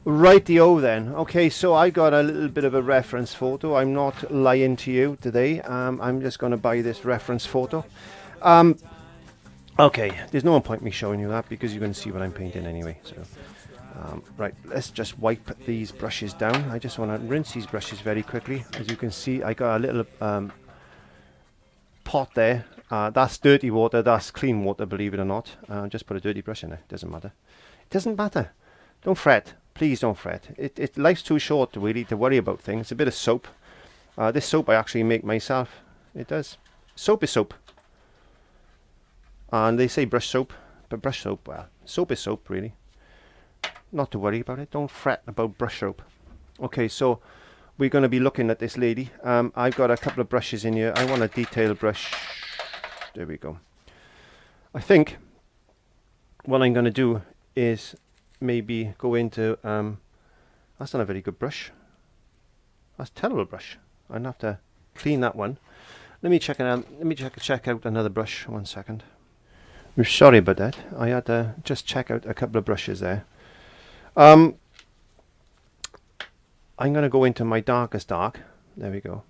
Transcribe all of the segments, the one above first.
Rightio then. Okay, so I got a little bit of a reference photo. I'm not lying to you today. I'm just going to buy this reference photo. Um, okay, there's no point me showing you that because you're going to see what I'm painting anyway. So, right, let's just wipe these brushes down. I just want to rinse these brushes very quickly. As you can see, I got a little pot there. That's dirty water. That's clean water, believe it or not. Just put a dirty brush in it. Doesn't matter. It doesn't matter. Don't fret. Please don't fret. Life's too short really to worry about things. A bit of soap. This soap I actually make myself. It does. Soap is soap. And they say brush soap, but brush soap, well, soap is soap really. Not to worry about it. Don't fret about brush soap. Okay, so we're going to be looking at this lady. I've got a couple of brushes in here. I want a detail brush. There we go. I think what I'm going to do is maybe go into that's not a very good brush. That's a terrible brush. I'd have to clean that one. Let me check it out. Let me check out another brush. 1 second. I'm sorry about that. I had to just check out a couple of brushes there. I'm going to go into my darkest dark. There we go.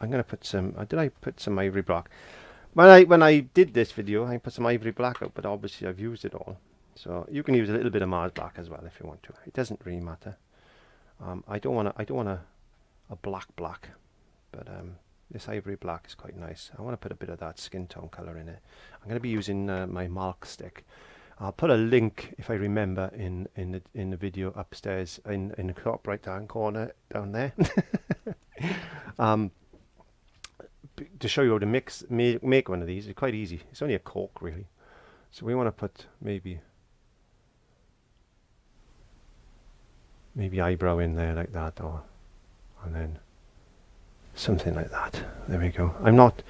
I'm going to put some. Did I put some ivory black? When I did this video, I put some ivory black out, but obviously I've used it all. So you can use a little bit of Mars black as well if you want to. It doesn't really matter. I don't want a black, but this ivory black is quite nice. I want to put a bit of that skin tone color in it. I'm going to be using my mark stick. I'll put a link if I remember in the video upstairs in the top right hand corner down there. To show you how to make one of these. It's quite easy. It's only a cork really. So we want to put maybe eyebrow in there like that, and then something like that. There we go. I'm not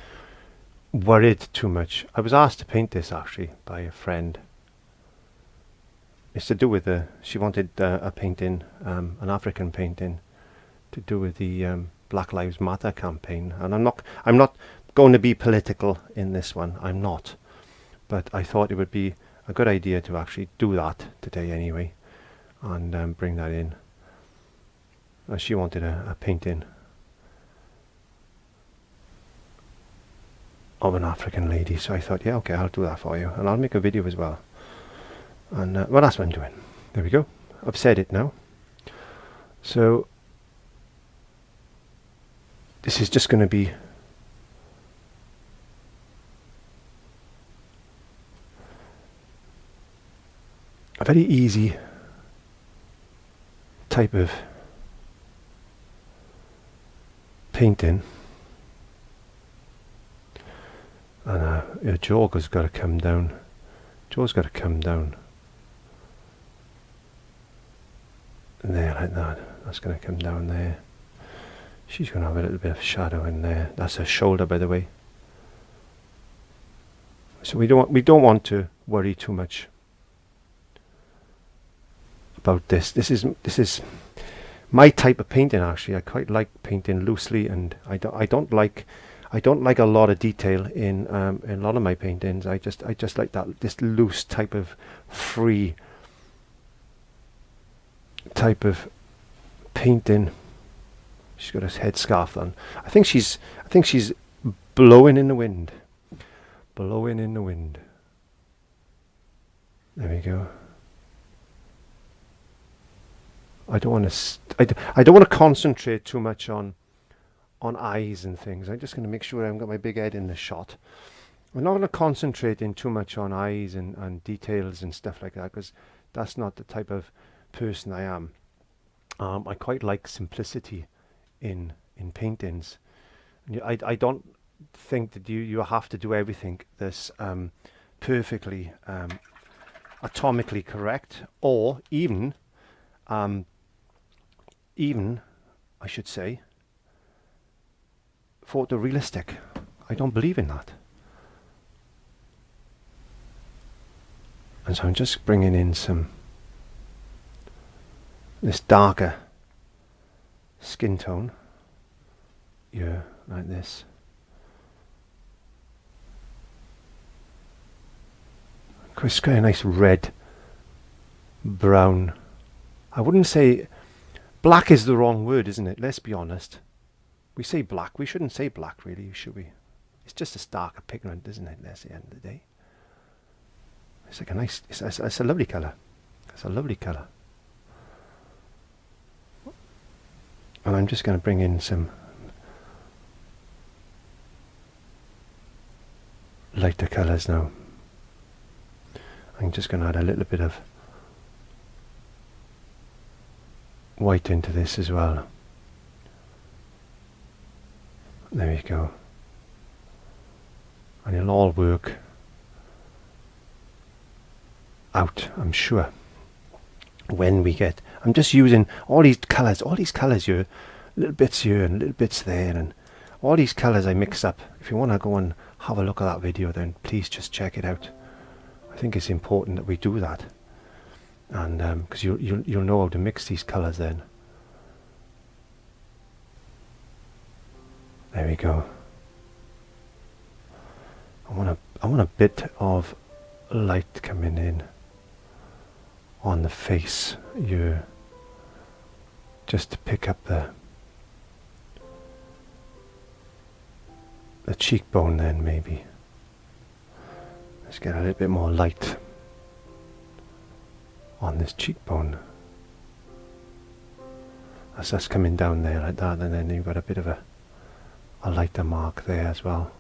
worried too much. I was asked to paint this actually by a friend. It's to do with she wanted a painting, an African painting, to do with the Black Lives Matter campaign. And I'm not going to be political in this one. I'm not. But I thought it would be a good idea to actually do that today anyway, and bring that in. She wanted a painting of an African lady, so I thought, yeah, okay, I'll do that for you, and I'll make a video as well. And well, that's what I'm doing. There we go. I've said it now. So this is just going to be a very easy type of painting, and your jaw has got to come down. Jaw's got to come down there like that. That's going to come down there. She's going to have a little bit of shadow in there. That's her shoulder, by the way. So we don't want to worry too much about this. This is my type of painting actually. I quite like painting loosely, and I don't like a lot of detail in a lot of my paintings. I just like this loose type of free type of painting. She's got a headscarf on. I think she's blowing in the wind. Blowing in the wind. There we go. I don't want to concentrate too much on eyes and things. I'm just going to make sure I've got my big head in the shot. I'm not going to concentrate in too much on eyes and details and stuff like that, because that's not the type of person I am. I quite like simplicity in paintings. I don't think that you have to do everything this perfectly atomically correct, or even I should say photorealistic. I don't believe in that. And so I'm just bringing in this darker skin tone. Yeah, like this. It's got a nice red, brown I wouldn't say black is the wrong word, isn't it? Let's be honest. We say black. We shouldn't say black, really, should we? It's just a darker pigment, isn't it? That's the end of the day. It's like a nice, it's a lovely colour. It's a lovely colour. And I'm just going to bring in some lighter colours now. I'm just going to add a little bit of white into this as well. There we go. And it'll all work out, I'm sure, when we get... I'm just using all these colours here, little bits here and little bits there, and all these colours I mix up. If you want to go and have a look at that video, then please just check it out. I think it's important that we do that, and because you'll know how to mix these colours then. There we go. I want a bit of light coming in on the face here, just to pick up the cheekbone then, maybe. Let's get a little bit more light on this cheekbone. As that's coming down there like that, and then you've got a bit of a lighter mark there as well.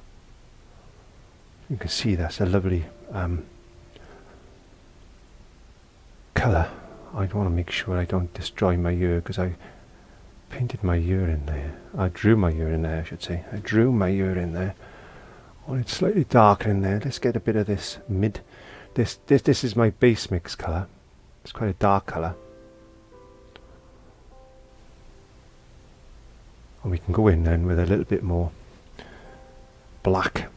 You can see that's a lovely colour. I want to make sure I don't destroy my ear, because I painted my ear in there. I drew my ear in there, I should say. I drew my ear in there. Oh, it's slightly darker in there. Let's get a bit of this mid. This is my base mix colour. It's quite a dark colour. And we can go in then with a little bit more black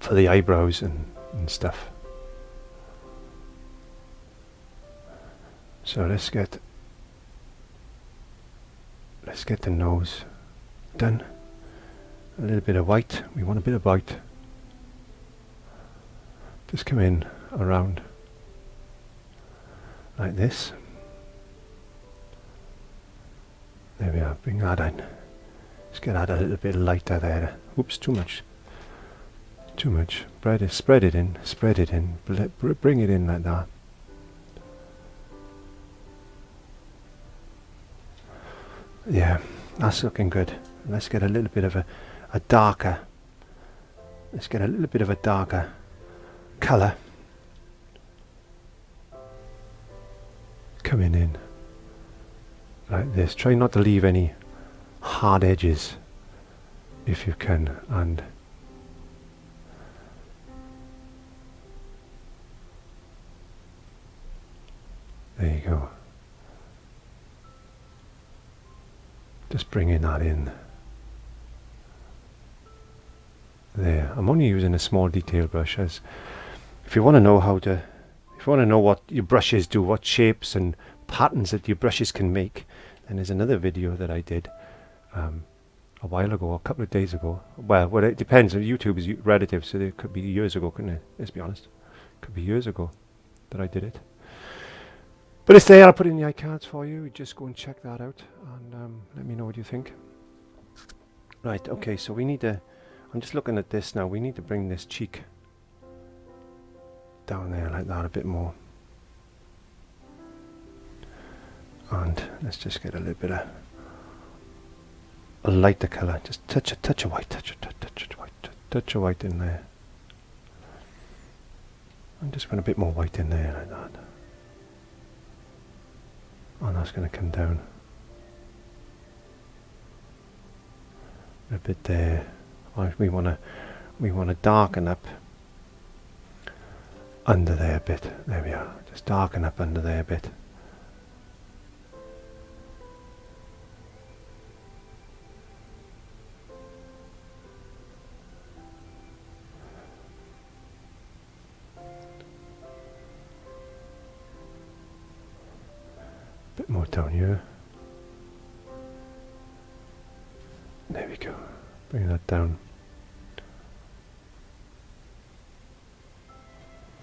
for the eyebrows and stuff. So let's get the nose done. A little bit of white. We want a bit of white. Just come in around like this. There we are. Bring that in. Let's get that a little bit lighter there. Oops, too much. Too much. Spread it in. Spread it in. Bring it in like that. Yeah, that's looking good. Let's get a little bit of a darker. Let's get a little bit of a darker colour coming in like this. Try not to leave any hard edges if you can, and there you go. Just bringing that in there. I'm only using a small detail brush, as if you want to know what your brushes do, what shapes and patterns that your brushes can make, then there's another video that I did a while ago, a couple of days ago. Well, it depends. YouTube is relative, so it could be years ago, couldn't it? Let's be honest. It could be years ago that I did it. But it's there. I'll put it in the iCards for you. Just go and check that out, and let me know what you think. Right, okay, so we need to... I'm just looking at this now. We need to bring this cheek down there like that a bit more. And let's just get a little bit of a lighter colour. Just touch of white, touch of white in there. And just put a bit more white in there like that. And that's going to come down a bit there. We want to darken up under there a bit. There we are. Just darken up under there a bit. Bit more down here. There we go. Bring that down.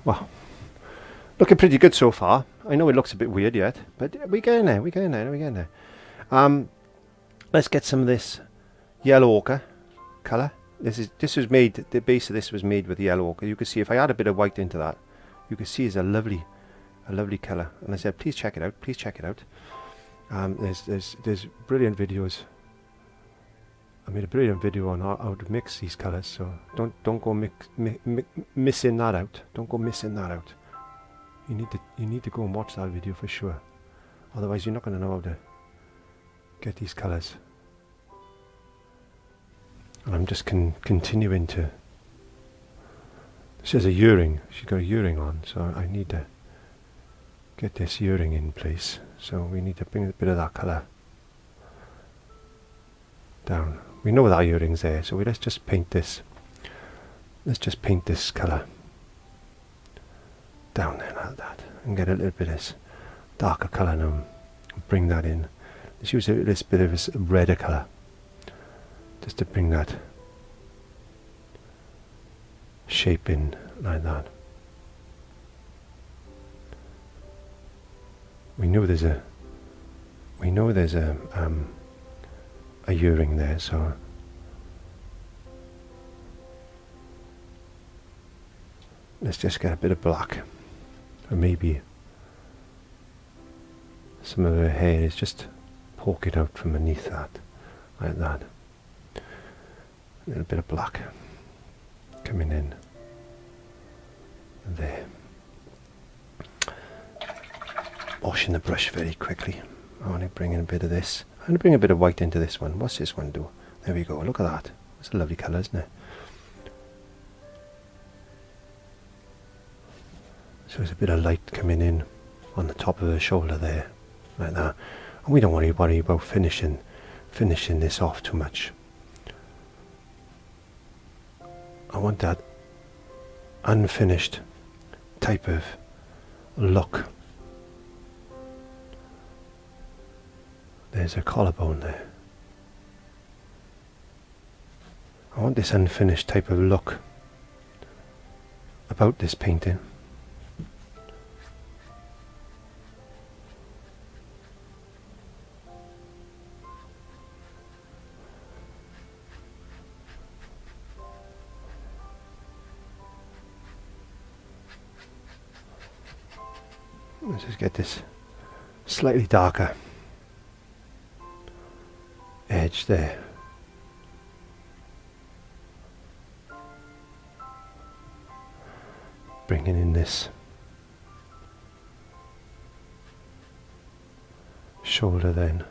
Wow, Looking pretty good so far. I know it looks a bit weird yet, but we're getting there, we're getting there, we're getting there. Let's get some of this yellow ochre colour. This was made, the base of this was made with yellow ochre. You can see if I add a bit of white into that, you can see it's a lovely colour. And I said, please check it out, please check it out. There's brilliant videos. I made a brilliant video on how to mix these colours, so don't go missing that out. Don't go missing that out. You need to go and watch that video for sure. Otherwise, you're not going to know how to get these colours. And I'm just continuing to. This is a earring. She's got a earring on, so I need to get this earring in place. So we need to bring a bit of that colour down. We know that earring's there, so let's just paint this. Let's just paint this colour down there like that, and get a little bit of this darker colour now. Bring that in. Let's use this bit of this redder colour, just to bring that shape in like that. We know there's a earring there, so let's just get a bit of black, or maybe some of her hair is just poking out from beneath that, like that. A little bit of black coming in there. Washing the brush very quickly. I want to bring in a bit of this. I'm going to bring a bit of white into this one. What's this one do? There we go. Look at that. It's a lovely colour, isn't it? So there's a bit of light coming in on the top of her shoulder there, like that. And we don't want to worry about finishing this off too much. I want that unfinished type of look. There's a collarbone there. I want this unfinished type of look about this painting. Let's just get this slightly darker edge there. Bringing in this shoulder then.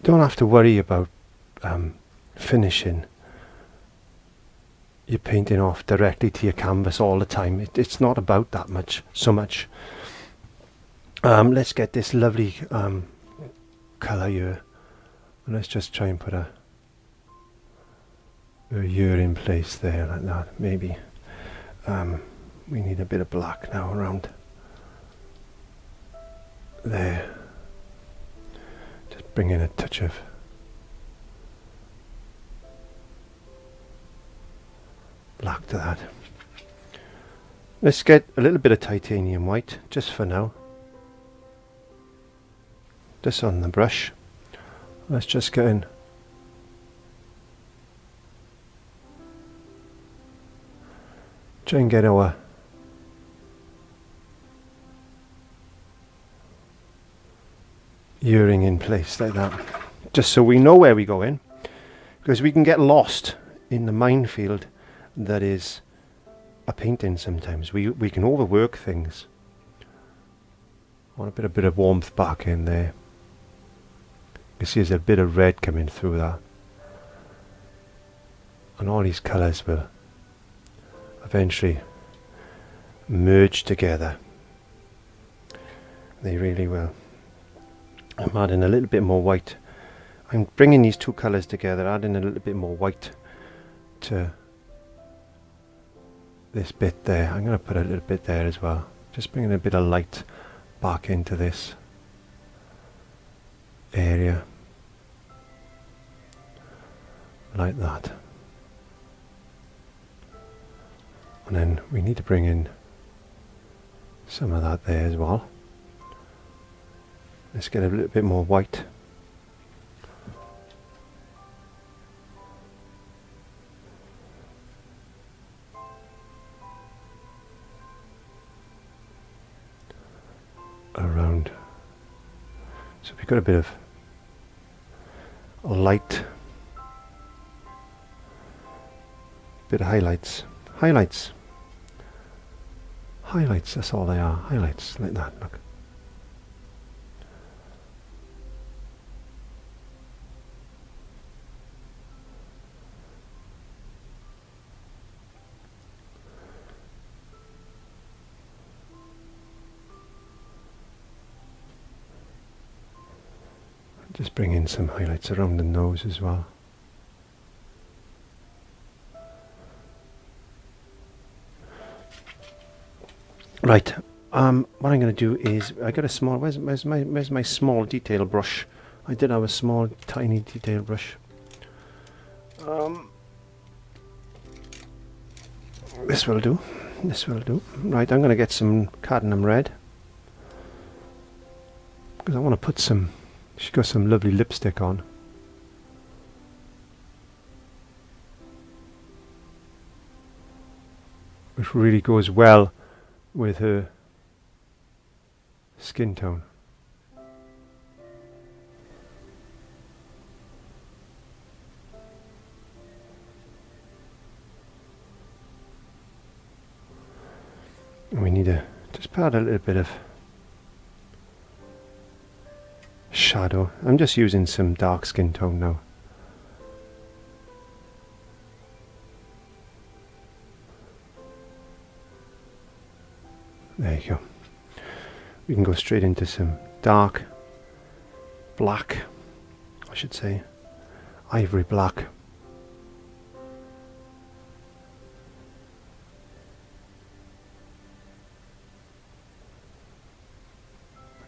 Don't have to worry about finishing your painting off directly to your canvas all the time. It's not about that much, so much. Let's get this lovely colour here. Let's just try and put a ear in place there like that. Maybe we need a bit of black now around there. Just bring in a touch of black to that. Let's get a little bit of titanium white just for now. Just on the brush. Let's just get in. Try and get our earring in place like that. Just so we know where we go in. Because we can get lost in the minefield that is a painting sometimes. We can overwork things. I want a bit of warmth back in there. You see there's a bit of red coming through that. And all these colours will eventually merge together. They really will. I'm adding a little bit more white. I'm bringing these two colours together, adding a little bit more white to this bit there. I'm going to put a little bit there as well. Just bringing a bit of light back into this area. like that. And then we need to bring in some of that there as well. Let's get a little bit more white. Around. So we've got a bit of light, bit of highlights. Highlights, that's all they are, highlights, like that, look. Just bring in some highlights around the nose as well. Right, what I'm going to do is, I got a small, where's my small detail brush? I did have a small tiny detail brush. This will do, Right, I'm going to get some cadmium red, because I want to put some, she's got some lovely lipstick on. Which really goes well with her skin tone. And we need to just add a little bit of shadow. I'm just using some dark skin tone now. There you go. We can go straight into some dark black, I should say, ivory black.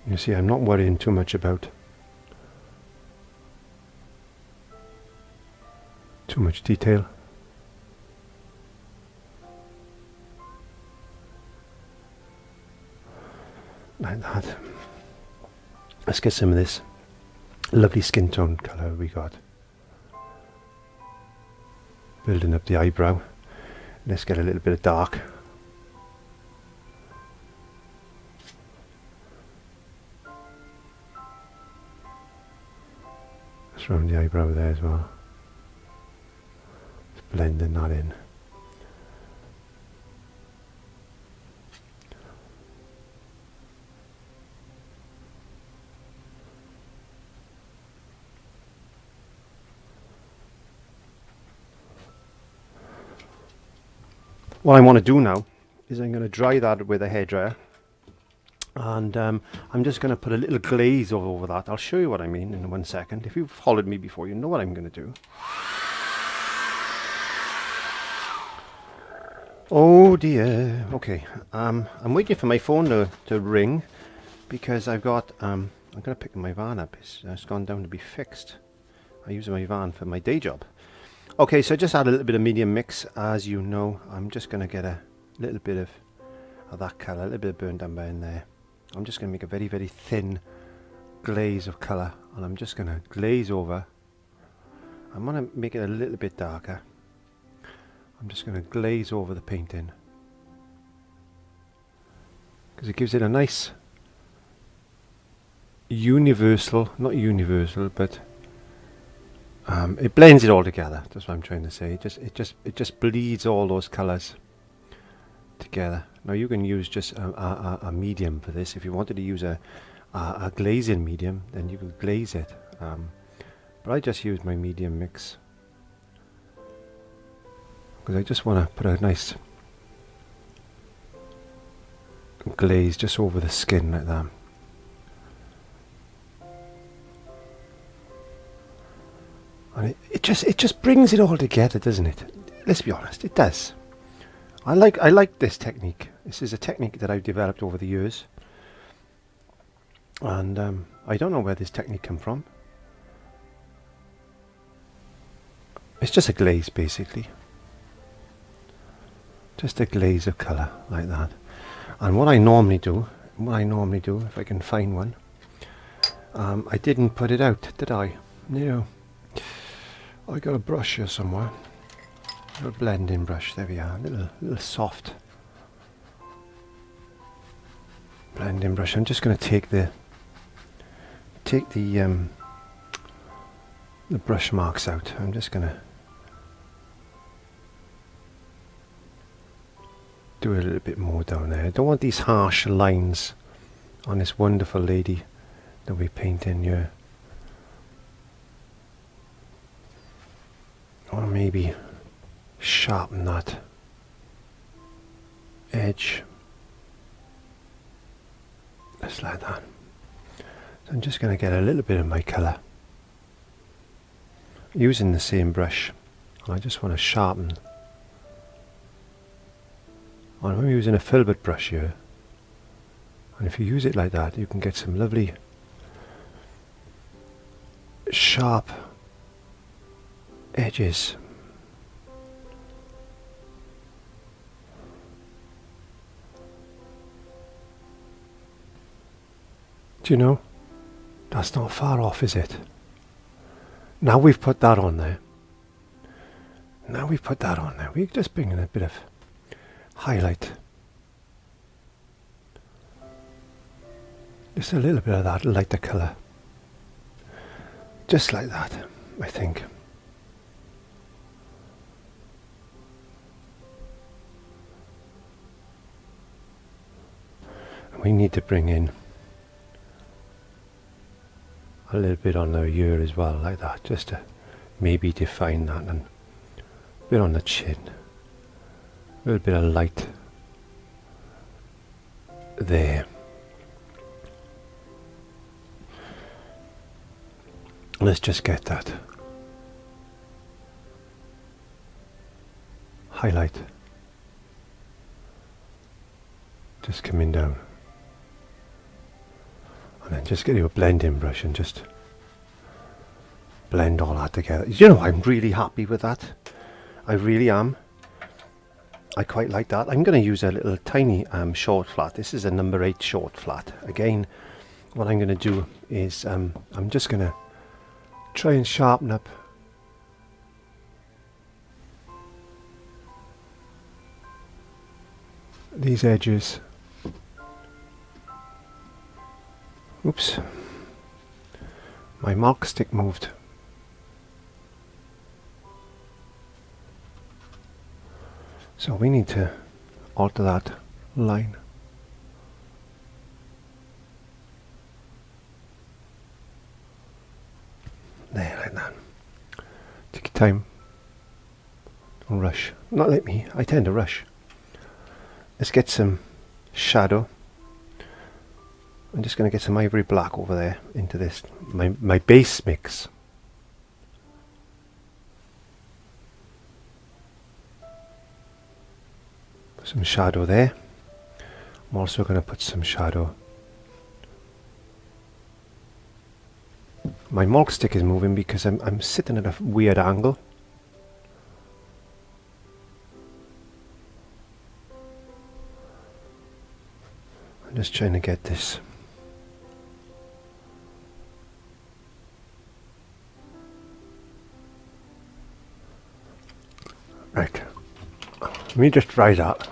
You see, I'm not worrying too much about too much detail. Like that. Let's get some of this lovely skin tone colour we got. Building up the eyebrow. Let's get a little bit of dark. Just around the eyebrow there as well. Just blending that in. What I want to do now is I'm going to dry that with a hairdryer, and I'm just going to put a little glaze over that. I'll show you what I mean in 1 second. If you've followed me before, you know what I'm going to do. Oh dear. Okay, I'm waiting for my phone to ring, because I've got I'm going to pick my van up. It's gone down to be fixed. I use my van for my day job. Okay, so just add a little bit of medium mix. As you know, I'm just going to get a little bit of that colour, a little bit of burnt umber in there. I'm just going to make a very, very thin glaze of colour, and I'm just going to glaze over. I'm going to make it a little bit darker. I'm just going to glaze over the painting, because it gives it a nice universal, not universal, but it blends it all together. That's what I'm trying to say. It just bleeds all those colours together. Now you can use just a medium for this. If you wanted to use a glazing medium, then you could glaze it. But I just use my medium mix, because I just want to put a nice glaze just over the skin like that. And it just brings it all together, doesn't it? Let's be honest, it does. I like this technique. This is a technique that I've developed over the years, and I don't know where this technique came from. It's just a glaze basically. Just a glaze of colour like that. And what I normally do, if I can find one, I didn't put it out, did I? No. I got a brush here somewhere. A blending brush, there we are, little soft blending brush. I'm just going to take the brush marks out. I'm just going to do a little bit more down there. I don't want these harsh lines on this wonderful lady that we're painting here. Or maybe sharpen that edge just like that. So I'm just going to get a little bit of my colour using the same brush. I just want to sharpen. I'm using a filbert brush here, and if you use it like that you can get some lovely sharp edges. Do you know, that's not far off, is it? Now we've put that on there. We're just bringing a bit of highlight. Just a little bit of that lighter colour. Just like that, I think. And we need to bring in a little bit on the ear as well, like that, just to maybe define that, and a bit on the chin, a little bit of light there. Let's just get that highlight just coming down. And then just get your blending brush and just blend all that together. You know, I'm really happy with that. I really am. I quite like that. I'm going to use a little tiny short flat. This is a number 8 short flat. Again, what I'm going to do is I'm just going to try and sharpen up these edges. Oops, my mark stick moved. So we need to alter that line. There, like that. Take your time. Don't rush. Not like me, I tend to rush. Let's get some shadow. I'm just going to get some ivory black over there into this, my base mix. Some shadow there. I'm also going to put some shadow. My mulch stick is moving because I'm sitting at a weird angle. I'm just trying to get this. Right, let me just try that.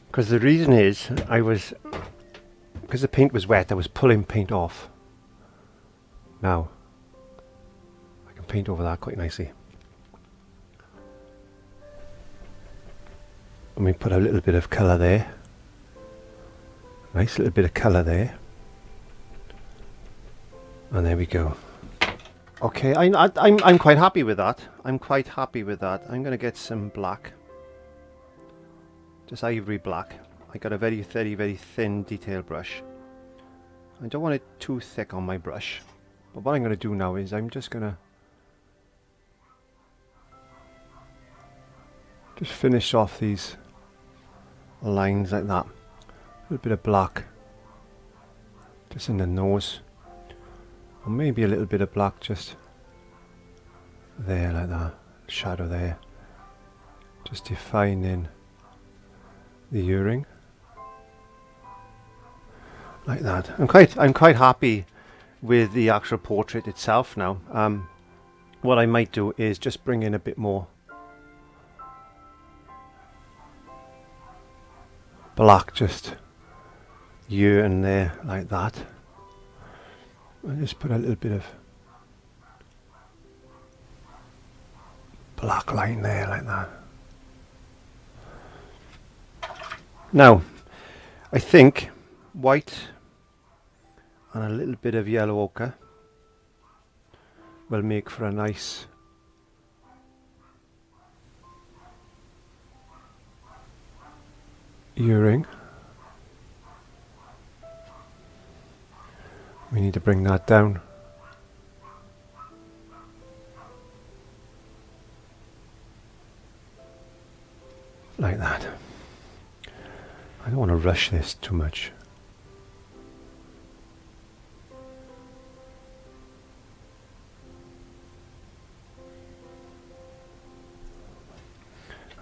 Because the reason is, because the paint was wet, I was pulling paint off. Now, I can paint over that quite nicely. Let me put a little bit of colour there. Nice little bit of colour there. And there we go. Okay, I'm quite happy with that. I'm quite happy with that. I'm going to get some black. Just ivory black. I got a very thin detail brush. I don't want it too thick on my brush. But what I'm going to do now is I'm just going to finish off these lines like that. little bit of black just in the nose, or maybe a little bit of black just there, like that shadow there, just defining the earring like that. I'm quite happy with the actual portrait itself now. What I might do is just bring in a bit more black just here and there like that. I'll just put a little bit of black line there like that. Now I think white and a little bit of yellow ochre will make for a nice earring. We need to bring that down. Like that. I don't want to rush this too much.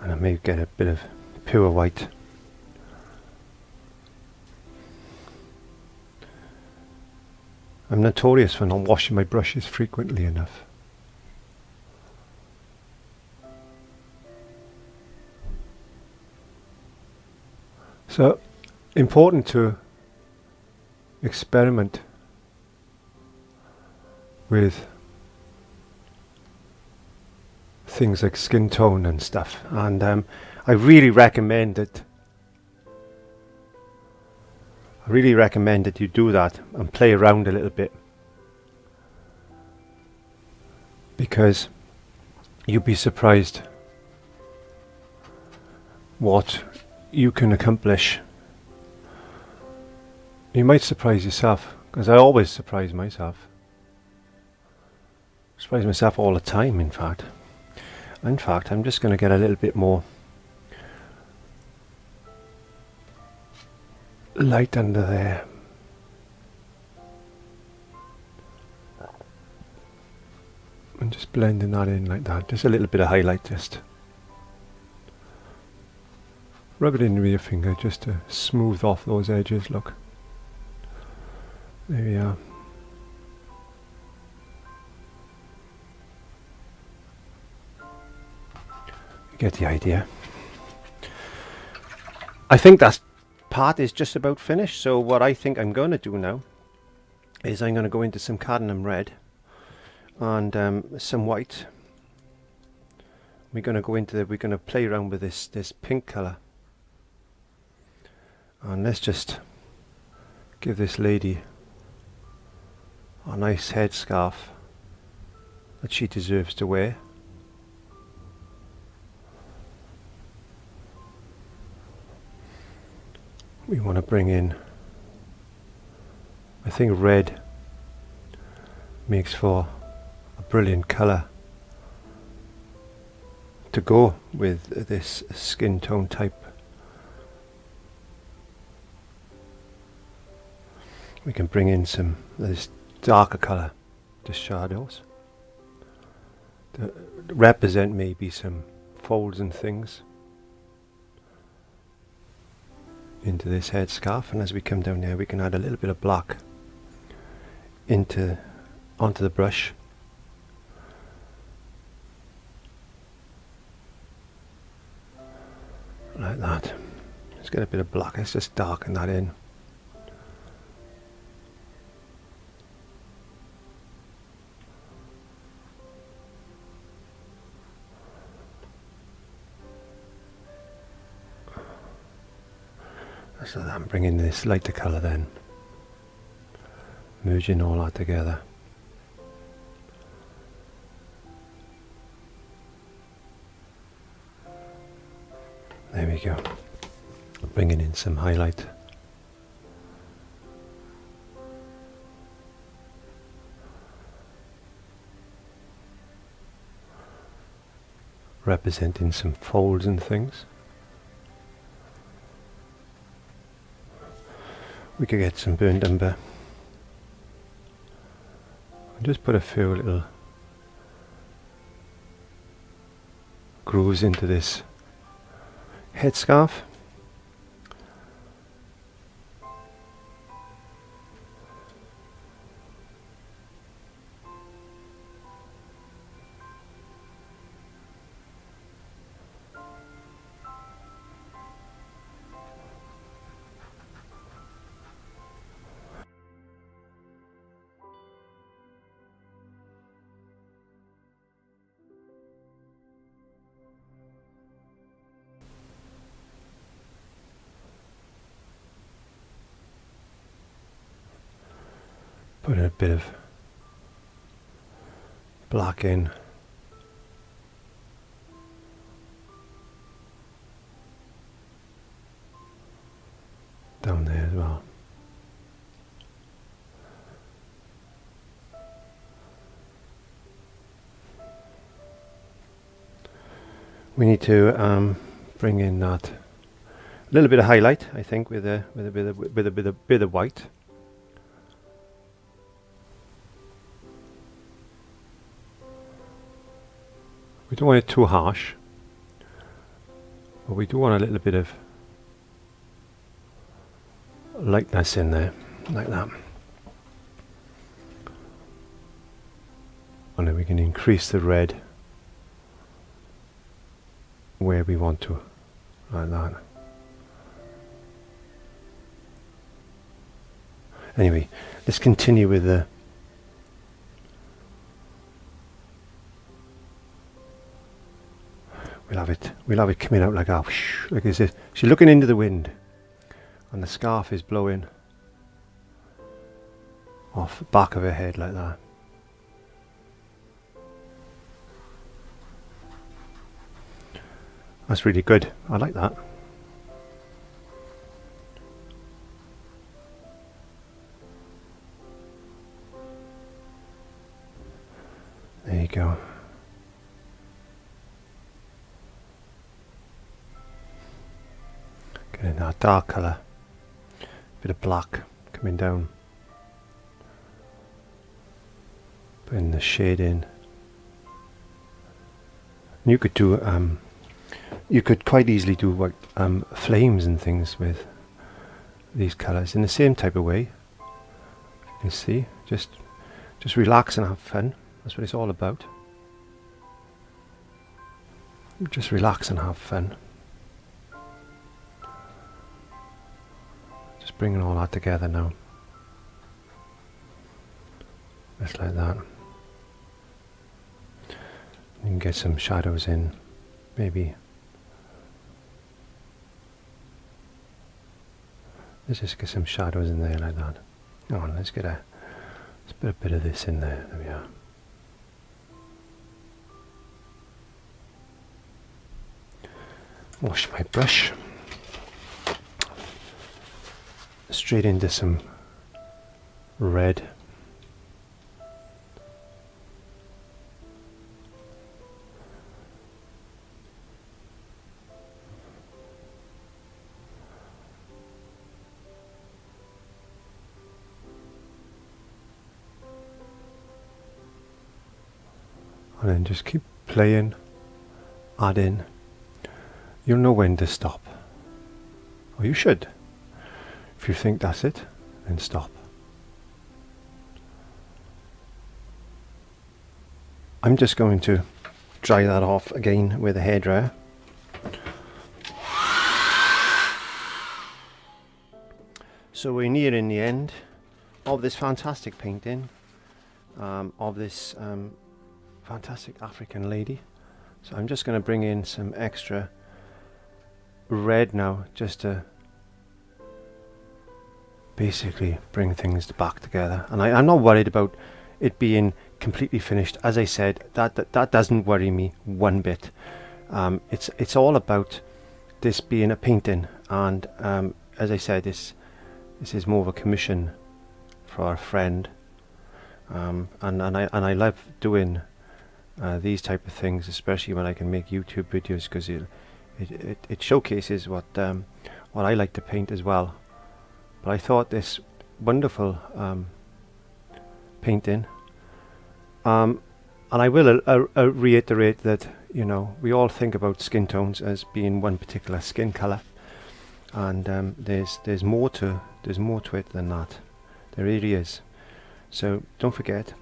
And I may get a bit of pure white. I'm notorious for not washing my brushes frequently enough. So, important to experiment with things like skin tone and stuff, and I really recommend it. I really recommend that you do that and play around a little bit, because you'll be surprised what you can accomplish. You might surprise yourself, because I always surprise myself. Surprise myself all the time, in fact. In fact, I'm just going to get a little bit more light under there. And just blending that in like that. Just a little bit of highlight, just rub it in with your finger just to smooth off those edges. Look, there we are. You get the idea. I think that part is just about finished. So what I think I'm going to do now is I'm going to go into some cadmium red and some white. We're going to go into we're going to play around with this pink color, and let's just give this lady a nice headscarf that she deserves to wear. We want to bring in, I think red makes for a brilliant colour to go with this skin tone type. We can bring in some this darker colour, just shadows, to represent maybe some folds and things into this headscarf, and as we come down there we can add a little bit of black onto the brush. Like that. Let's get a bit of black, let's just darken that in. So that I'm bringing this lighter colour then, merging all that together. There we go. Bringing in some highlight. Representing some folds and things. we could get some burnt umber. I'll just put a few little grooves into this headscarf. Put a bit of black in. Down there as well. We need to bring in that little bit of highlight, I think, with a bit of white. We don't want it too harsh, but we do want a little bit of lightness in there, like that. And then we can increase the red where we want to, like that. Anyway, let's continue with the we'll have it coming out like that. Like this. She's looking into the wind and the scarf is blowing off the back of her head like that. That's really good. I like that. There you go. Getting that dark colour. Bit of black coming down. Putting the shade in. And you could do you could quite easily do like flames and things with these colours in the same type of way. You can see, just relax and have fun. That's what it's all about. Just relax and have fun. Just bringing all that together now. Just like that. You can get some shadows in, maybe. Let's just get some shadows in there like that. Oh, let's put a bit of this in there. There we are. Wash my brush. Straight into some red. And then just keep playing, adding. You'll know when to stop. Or you should. If you think that's it, then stop. I'm just going to dry that off again with a hairdryer. So we're nearing the end of this fantastic painting of this fantastic African lady. So I'm just going to bring in some extra red now, just to basically bring things back together. And I'm not worried about it being completely finished. As I said, that doesn't worry me one bit. It's all about this being a painting, and as I said, this is more of a commission for a friend, and I love doing these type of things, especially when I can make YouTube videos, because it showcases what I like to paint as well. but I thought this wonderful painting, and I will reiterate that, you know, we all think about skin tones as being one particular skin color, and there's more to it than that. There really is. So don't forget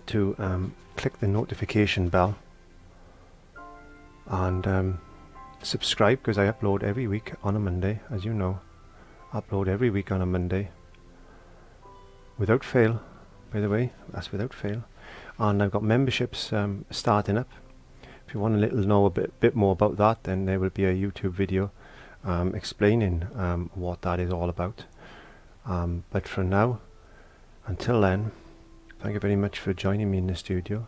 to click the notification bell and subscribe, because I upload every week on a Monday, as you know. I upload every week on a Monday without fail, by the way. That's without fail. And I've got memberships starting up. If you want to know a bit more about that, then there will be a YouTube video explaining what that is all about. But for now, until then, thank you very much for joining me in the studio.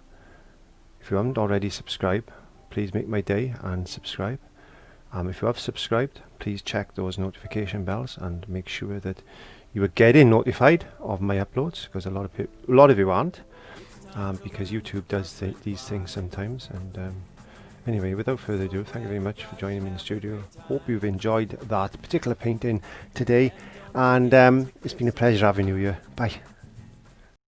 If you haven't already subscribed, please make my day and subscribe. If you have subscribed, please check those notification bells and make sure that you are getting notified of my uploads, because a lot of you aren't, because YouTube does these things sometimes. And anyway, without further ado, thank you very much for joining me in the studio. Hope you've enjoyed that particular painting today, and it's been a pleasure having you here. Bye.